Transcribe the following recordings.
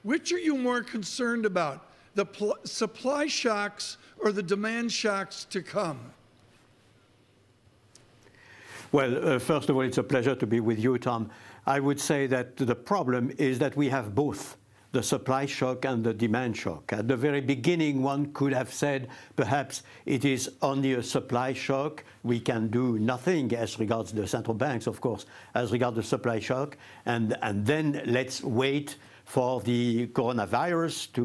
Which are you more concerned about, the supply shocks or the demand shocks to come? Well, first of all, it's a pleasure to be with you, Tom. I would say that the problem is that we have both the supply shock and the demand shock. At the very beginning, one could have said, perhaps it is only a supply shock. We can do nothing as regards the central banks, of course, as regards the supply shock. And then let's wait for the coronavirus to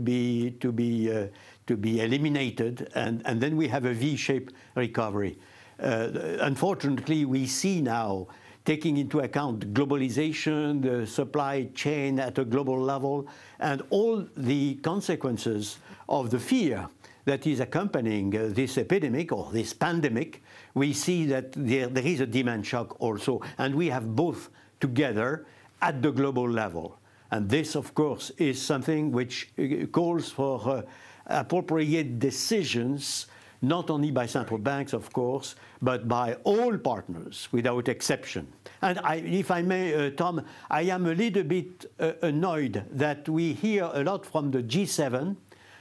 be eliminated. And then we have a V-shaped recovery. Unfortunately, we see now, taking into account globalization, the supply chain at a global level, and all the consequences of the fear that is accompanying this epidemic or this pandemic, we see that there is a demand shock also. And we have both together at the global level. And this, of course, is something which calls for appropriate decisions, not only by central banks, of course, but by all partners without exception. And if I may, Tom, I am a little bit annoyed that we hear a lot from the G7,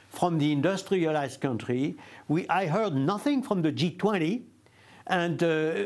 from the industrialized country. I heard nothing from the G20. And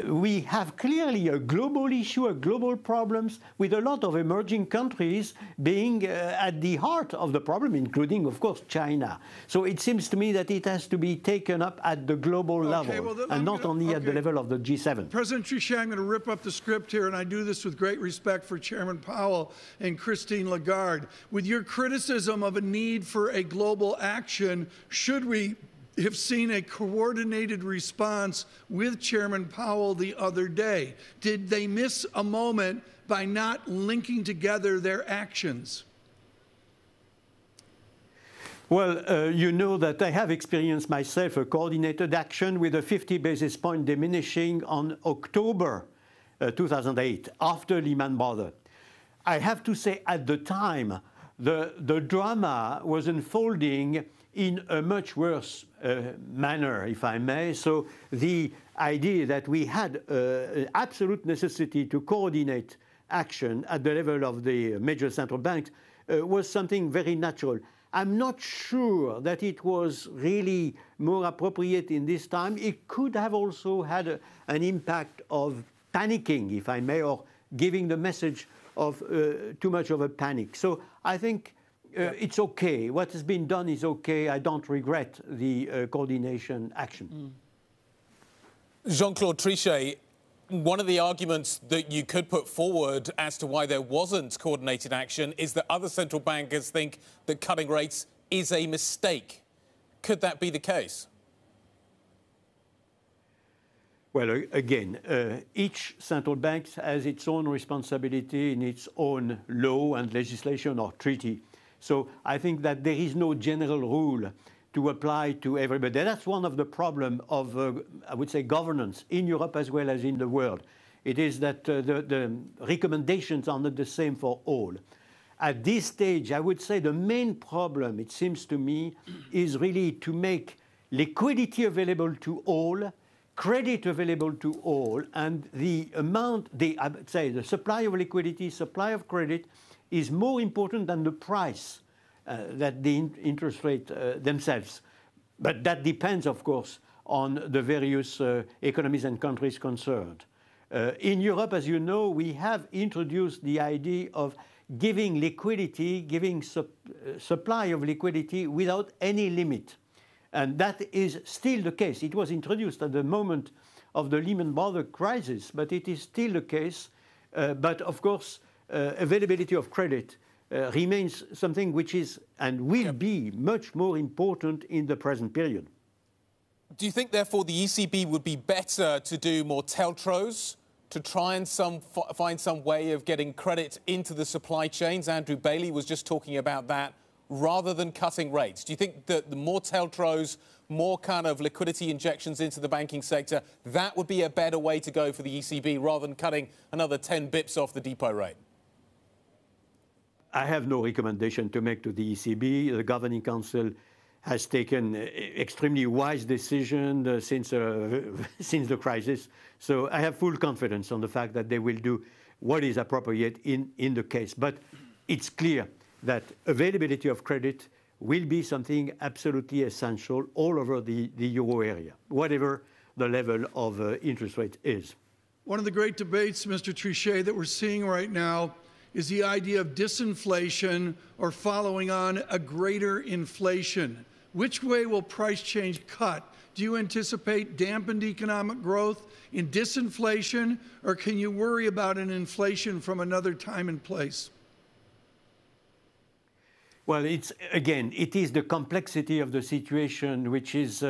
we have clearly a global issue, global problems, with a lot of emerging countries being at the heart of the problem, including, of course, China. So it seems to me that it has to be taken up at the global level, and not only at the level of the G7. President Trichet, I'm going to rip up the script here, and I do this with great respect for Chairman Powell and Christine Lagarde. With your criticism of a need for a global action, should we have seen a coordinated response with Chairman Powell the other day? Did they miss a moment by not linking together their actions? Well, you know that I have experienced myself a coordinated action with a 50 basis point diminishing on October 2008, after Lehman Brothers. I have to say at the time, the drama was unfolding in a much worse manner, if I may. So the idea that we had absolute necessity to coordinate action at the level of the major central banks was something very natural. I'm not sure that it was really more appropriate in this time. It could have also had an impact of panicking, if I may, or giving the message of too much of a panic. So I think it's okay. What has been done is okay. I don't regret the coordination action. Jean-Claude Trichet, one of the arguments that you could put forward as to why there wasn't coordinated action is that other central bankers think that cutting rates is a mistake. Could that be the case? Well, again, each central bank has its own responsibility in its own law and legislation or treaty. So I think that there is no general rule to apply to everybody. That's one of the problems of, I would say, governance in Europe as well as in the world. It is that the recommendations are not the same for all. At this stage, I would say the main problem, it seems to me, is really to make liquidity available to all, credit available to all, and the amount, I would say, the supply of liquidity, supply of credit, is more important than the price, that the interest rate themselves. But that depends, of course, on the various economies and countries concerned. In Europe, as you know, we have introduced the idea of giving liquidity, giving supply of liquidity without any limit. And that is still the case. It was introduced at the moment of the Lehman Brothers crisis, but it is still the case. But of course, availability of credit remains something which is and will be much more important in the present period. Do you think, therefore, the ECB would be better to do more TLTROs to try and find some way of getting credit into the supply chains? Andrew Bailey was just talking about that, rather than cutting rates. Do you think that the more TLTROs, more kind of liquidity injections into the banking sector, that would be a better way to go for the ECB rather than cutting another 10 bips off the depot rate? I have no recommendation to make to the ECB. The Governing Council has taken extremely wise decision since the crisis. So I have full confidence on the fact that they will do what is appropriate in the case. But it's clear that availability of credit will be something absolutely essential all over the euro area, whatever the level of interest rate is. One of the great debates, Mr. Trichet, that we're seeing right now is the idea of disinflation or following on a greater inflation. Which way will price change cut? Do you anticipate dampened economic growth in disinflation, or can you worry about an inflation from another time and place? Well, it is the complexity of the situation which is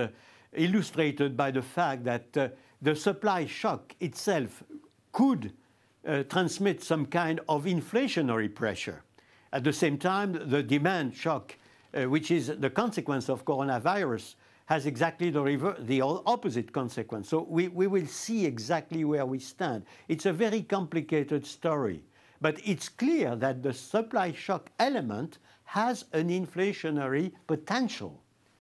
illustrated by the fact that the supply shock itself could transmit some kind of inflationary pressure. At the same time, the demand shock, which is the consequence of coronavirus, has exactly the opposite consequence. So we will see exactly where we stand. It's a very complicated story, but it's clear that the supply shock element has an inflationary potential.